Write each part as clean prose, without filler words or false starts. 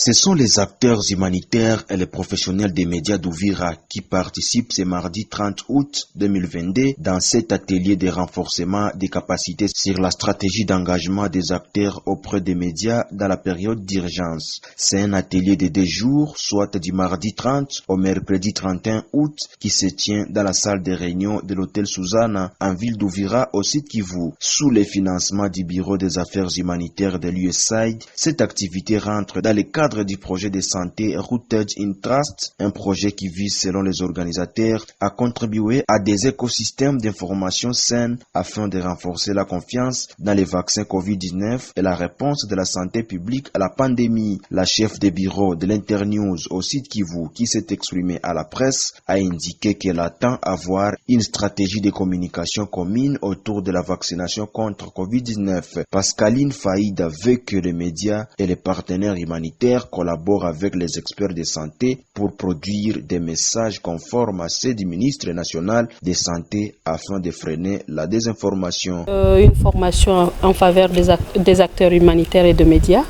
Ce sont les acteurs humanitaires et les professionnels des médias d'Uvira qui participent ce mardi 30 août 2022 dans cet atelier de renforcement des capacités sur la stratégie d'engagement des acteurs auprès des médias dans la période d'urgence. C'est un atelier de 2 jours, soit du mardi 30 au mercredi 31 août, qui se tient dans la salle de réunion de l'hôtel Suzana en ville d'Uvira au site Kivu. Sous le financement du Bureau des affaires humanitaires de l'USAID, cette activité rentre dans le cadre du projet de santé Rooted in Trust, un projet qui vise, selon les organisateurs, à contribuer à des écosystèmes d'information saines afin de renforcer la confiance dans les vaccins COVID-19 et la réponse de la santé publique à la pandémie. La chef de bureau de l'Internews au site Kivu, qui s'est exprimée à la presse, a indiqué qu'elle attend avoir une stratégie de communication commune autour de la vaccination contre COVID-19. Pascaline Faïda veut que les médias et les partenaires humanitaires collaborent avec les experts de santé pour produire des messages conformes à ceux du ministre national de santé afin de freiner la désinformation. Une formation en faveur des acteurs humanitaires et de médias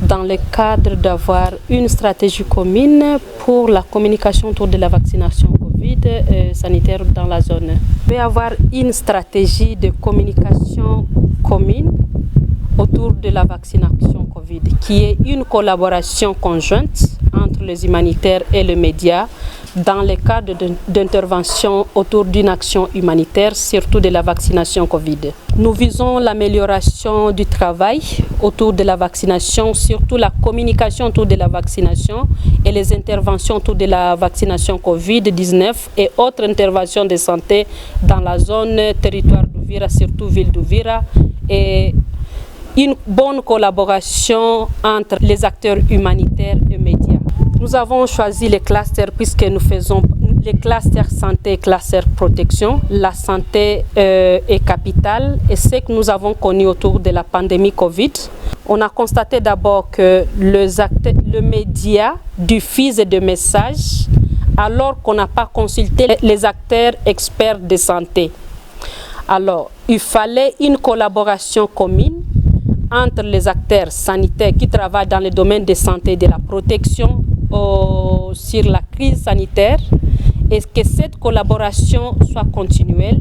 dans le cadre d'avoir une stratégie commune pour la communication autour de la vaccination Covid sanitaire dans la zone. Il va y avoir une stratégie de communication commune autour de la vaccination Covid, qui est une collaboration conjointe entre les humanitaires et les médias dans le cadre d'intervention autour d'une action humanitaire, surtout de la vaccination Covid. Nous visons l'amélioration du travail autour de la vaccination, surtout la communication autour de la vaccination et les interventions autour de la vaccination Covid-19 et autres interventions de santé dans la zone territoire d'Uvira, surtout ville d'Uvira, et une bonne collaboration entre les acteurs humanitaires et médias. Nous avons choisi les clusters puisque nous faisons les clusters santé et clusters protection. La santé est capitale et ce que nous avons connu autour de la pandémie Covid. On a constaté d'abord que le média diffuse des messages alors qu'on n'a pas consulté les acteurs experts de santé. Alors, il fallait une collaboration commune entre les acteurs sanitaires qui travaillent dans le domaine de santé et de la protection sur la crise sanitaire et que cette collaboration soit continuelle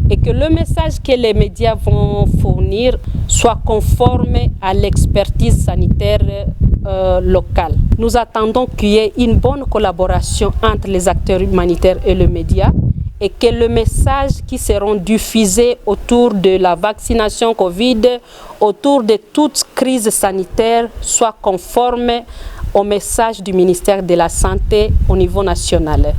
et que le message que les médias vont fournir soit conforme à l'expertise sanitaire locale. Nous attendons qu'il y ait une bonne collaboration entre les acteurs humanitaires et les médias et que le message qui seront diffusés autour de la vaccination Covid, autour de toute crise sanitaire, soit conforme au message du ministère de la Santé au niveau national.